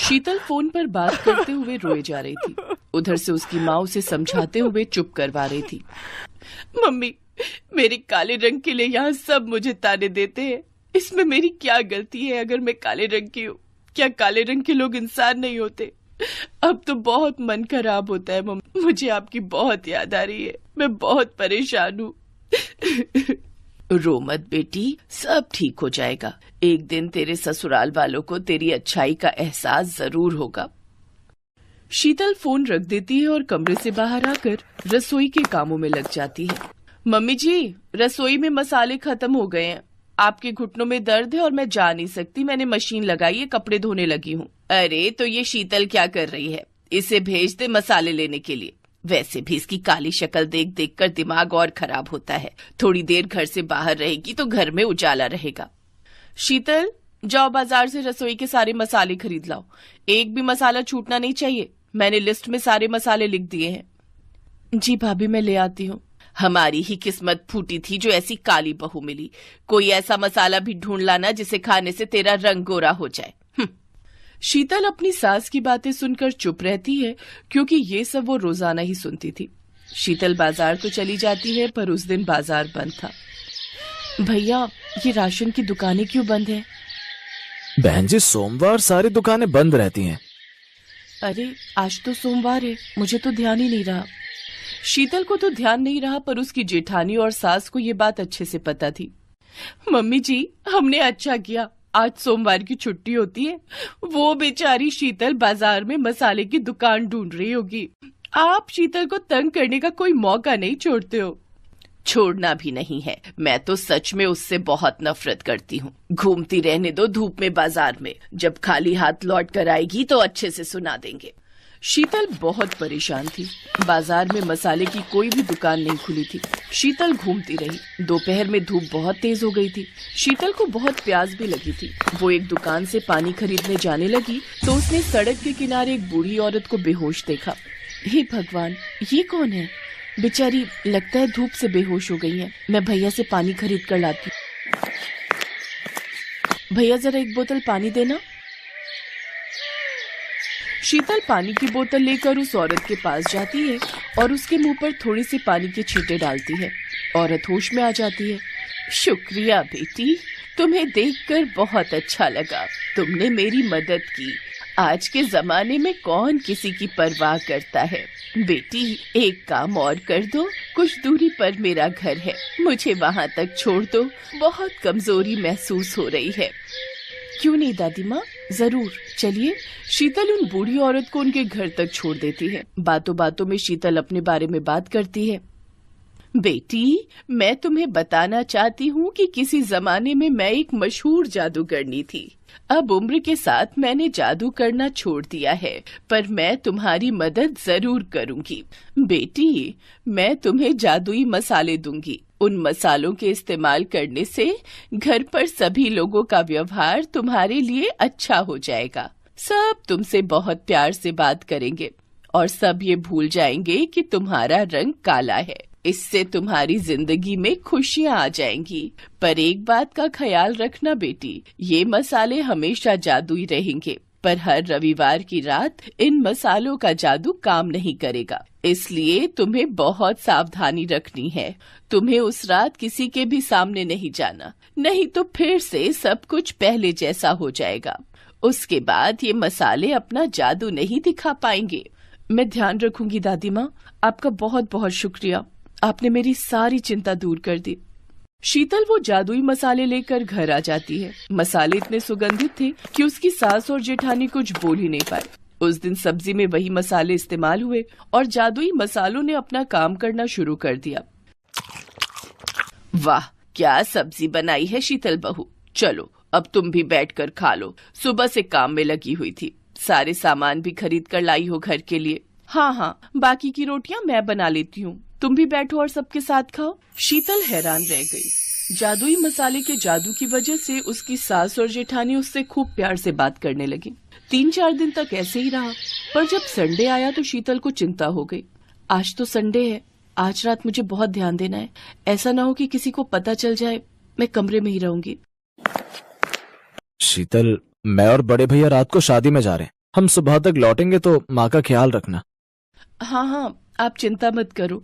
शीतल phone पर बात करते हुए रोए जा रही थी। उधर से उसकी माँ उसे समझाते हुए चुप करवा रही थी। मम्मी, मेरे काले रंग के लिए यहाँ सब मुझे ताने देते हैं। इसमें मेरी क्या गलती है अगर मैं काले रंग की हूँ? क्या काले रंग के लोग इंसान नहीं होते? अब तो बहुत मन खराब होता है मम्मी। मुझे आपकी बहुत याद आ रही है। मैं बहुत परेशान हूँ। रो मत बेटी, सब ठीक हो जाएगा। एक दिन तेरे ससुराल वालों को तेरी अच्छाई का एहसास जरूर होगा। शीतल फोन रख देती है और कमरे से बाहर आकर रसोई के कामों में लग जाती है। मम्मी जी, रसोई में मसाले खत्म हो गए हैं। आपके घुटनों में दर्द है और मैं जा नहीं सकती। मैंने मशीन लगाई है, कपड़े धोने लगी हूँ। अरे तो ये शीतल क्या कर रही है? इसे भेज दे मसाले लेने के लिए। वैसे भी इसकी काली शक्ल देख देख कर दिमाग और खराब होता है। थोड़ी देर घर से बाहर रहेगी तो घर में उजाला रहेगा। शीतल, जाओ बाजार से रसोई के सारे मसाले खरीद लाओ। एक भी मसाला छूटना नहीं चाहिए। मैंने लिस्ट में सारे मसाले लिख दिए हैं। जी भाभी, मैं ले आती हूँ। हमारी ही किस्मत फूटी थी जो ऐसी काली बहू मिली। कोई ऐसा मसाला भी ढूंढ लाना जिसे खाने से तेरा रंग गोरा हो जाए। शीतल अपनी सास की बातें सुनकर चुप रहती है, क्योंकि ये सब वो रोजाना ही सुनती थी। शीतल बाजार तो चली जाती है, पर उस दिन बाजार बंद था। भैया, ये राशन की दुकानें क्यों बंद हैं? बहन जी, सोमवार सारी दुकानें बंद रहती हैं। अरे आज तो सोमवार है, मुझे तो ध्यान ही नहीं रहा। शीतल को तो ध्यान नहीं रहा, पर उसकी जेठानी और सास को ये बात अच्छे से पता थी। मम्मी जी, हमने अच्छा किया, आज सोमवार की छुट्टी होती है। वो बेचारी शीतल बाजार में मसाले की दुकान ढूंढ रही होगी। आप शीतल को तंग करने का कोई मौका नहीं छोड़ते हो। छोड़ना भी नहीं है, मैं तो सच में उससे बहुत नफरत करती हूँ। घूमती रहने दो धूप में बाजार में। जब खाली हाथ लौट कर आएगी तो अच्छे से सुना देंगे। शीतल बहुत परेशान थी। बाजार में मसाले की कोई भी दुकान नहीं खुली थी। शीतल घूमती रही। दोपहर में धूप बहुत तेज हो गई थी। शीतल को बहुत प्यास भी लगी थी। वो एक दुकान से पानी खरीदने जाने लगी तो उसने सड़क के किनारे एक बूढ़ी औरत को बेहोश देखा। हे भगवान, ये कौन है? बेचारी लगता है धूप से बेहोश हो गई है। मैं भैया से पानी खरीद कर लाती हूँ। भैया, जरा एक बोतल पानी देना। शीतल पानी की बोतल लेकर उस औरत के पास जाती है और उसके मुंह पर थोड़ी सी पानी के छींटे डालती है। औरत होश में आ जाती है। शुक्रिया बेटी, तुम्हें देखकर बहुत अच्छा लगा। तुमने मेरी मदद की। आज के जमाने में कौन किसी की परवाह करता है। बेटी, एक काम और कर दो। कुछ दूरी पर मेरा घर है, मुझे वहाँ तक छोड़ दो। बहुत कमजोरी महसूस हो रही है। क्यों नहीं दादी माँ, जरूर, चलिए। शीतल उन बूढ़ी औरत को उनके घर तक छोड़ देती है। बातों बातों में शीतल अपने बारे में बात करती है। बेटी, मैं तुम्हें बताना चाहती हूँ कि किसी जमाने में मैं एक मशहूर जादूगरनी थी। अब उम्र के साथ मैंने जादू करना छोड़ दिया है, पर मैं तुम्हारी मदद जरूर करूँगी। बेटी, मैं तुम्हें जादुई मसाले दूंगी। उन मसालों के इस्तेमाल करने से घर पर सभी लोगों का व्यवहार तुम्हारे लिए अच्छा हो जाएगा। सब तुमसे बहुत प्यार से बात करेंगे और सब ये भूल जाएंगे कि तुम्हारा रंग काला है। इससे तुम्हारी जिंदगी में खुशियाँ आ जाएंगी। पर एक बात का ख्याल रखना बेटी, ये मसाले हमेशा जादुई रहेंगे, पर हर रविवार की रात इन मसालों का जादू काम नहीं करेगा। इसलिए तुम्हें बहुत सावधानी रखनी है। तुम्हें उस रात किसी के भी सामने नहीं जाना, नहीं तो फिर से सब कुछ पहले जैसा हो जाएगा। उसके बाद ये मसाले अपना जादू नहीं दिखा पाएंगे। मैं ध्यान रखूंगी दादी माँ। आपका बहुत बहुत शुक्रिया, आपने मेरी सारी चिंता दूर कर दी। शीतल वो जादुई मसाले लेकर घर आ जाती है। मसाले इतने सुगंधित थे कि उसकी सास और जेठानी कुछ बोल ही नहीं पाए। उस दिन सब्जी में वही मसाले इस्तेमाल हुए और जादुई मसालों ने अपना काम करना शुरू कर दिया। वाह, क्या सब्जी बनाई है शीतल बहू। चलो अब तुम भी बैठकर खा लो। सुबह से काम में लगी हुई थी। सारे सामान भी खरीद कर लाई हो घर के लिए। हाँ, बाकी की रोटियां मैं बना लेती हूँ। तुम भी बैठो और सबके साथ खाओ। शीतल हैरान रह गई। जादुई मसाले के जादू की वजह से उसकी सास और जेठानी उससे खूब प्यार से बात करने लगी। 3-4 दिन तक ऐसे ही रहा, पर जब संडे आया तो शीतल को चिंता हो गई। आज तो संडे है, आज रात मुझे बहुत ध्यान देना है। ऐसा ना हो कि किसी को पता चल जाए। मैं कमरे में ही रहूंगी। शीतल, मैं और बड़े भैया रात को शादी में जा रहे हैं। हम सुबह तक लौटेंगे तो माँ का ख्याल रखना। हाँ हाँ, आप चिंता मत करो।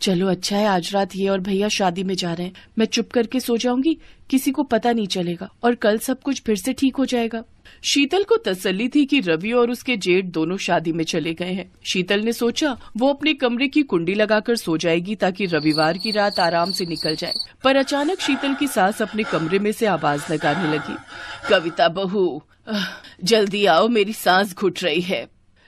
चलो अच्छा है आज रात ये और भैया शादी में जा रहे हैं। मैं चुप करके सो जाऊंगी, किसी को पता नहीं चलेगा और कल सब कुछ फिर से ठीक हो जाएगा। शीतल को तसल्ली थी कि रवि और उसके जेठ दोनों शादी में चले गए हैं। शीतल ने सोचा वो अपने कमरे की कुंडी लगाकर सो जाएगी ताकि रविवार की रात आराम से निकल जाए। पर अचानक शीतल की सास अपने कमरे में से आवाज लगाने लगी, कविता बहू, जल्दी आओ, मेरी सांस घुट रही है।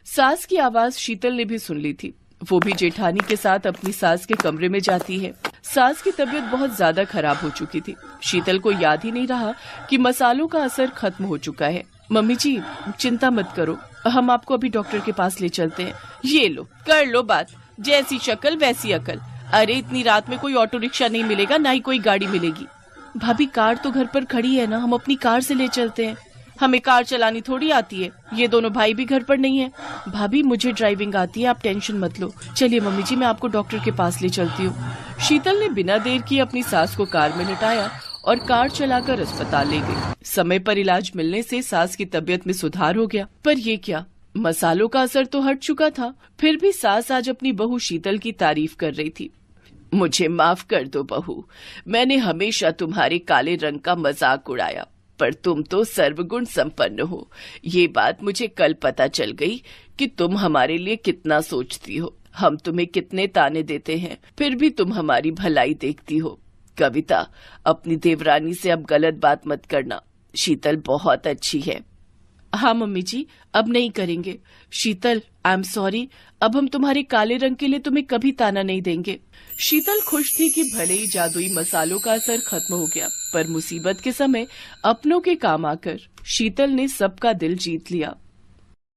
सास की आवाज शीतल ने भी सुन ली थी। वो भी जेठानी के साथ अपनी सास के कमरे में जाती है। सास की तबीयत बहुत ज्यादा खराब हो चुकी थी। शीतल को याद ही नहीं रहा कि मसालों का असर खत्म हो चुका है। मम्मी जी चिंता मत करो, हम आपको अभी डॉक्टर के पास ले चलते हैं। ये लो, कर लो बात, जैसी शक्ल वैसी अकल। अरे इतनी रात में कोई ऑटो रिक्शा नहीं मिलेगा, ना ही कोई गाड़ी मिलेगी। भाभी कार तो घर पर खड़ी है ना, हम अपनी कार से ले चलते हैं। हमें कार चलानी थोड़ी आती है, ये दोनों भाई भी घर पर नहीं है। भाभी मुझे ड्राइविंग आती है, आप टेंशन मत लो। चलिए मम्मी जी, मैं आपको डॉक्टर के पास ले चलती हूँ। शीतल ने बिना देर किए अपनी सास को कार में लिटाया और कार चलाकर अस्पताल ले गई। समय पर इलाज मिलने से सास की तबीयत में सुधार हो गया। पर ये क्या, मसालों का असर तो हट चुका था, फिर भी सास आज अपनी बहू शीतल की तारीफ कर रही थी। मुझे माफ कर दो बहू, मैंने हमेशा तुम्हारे काले रंग का मजाक उड़ाया, पर तुम तो सर्वगुण संपन्न हो। ये बात मुझे कल पता चल गई कि तुम हमारे लिए कितना सोचती हो। हम तुम्हें कितने ताने देते हैं, फिर भी तुम हमारी भलाई देखती हो। कविता, अपनी देवरानी से अब गलत बात मत करना, शीतल बहुत अच्छी है। हाँ मम्मी जी, अब नहीं करेंगे। शीतल, आई एम सॉरी, अब हम तुम्हारे काले रंग के लिए तुम्हें कभी ताना नहीं देंगे। शीतल खुश थी कि भले ही जादुई मसालों का असर खत्म हो गया, पर मुसीबत के समय अपनों के काम आकर शीतल ने सबका दिल जीत लिया।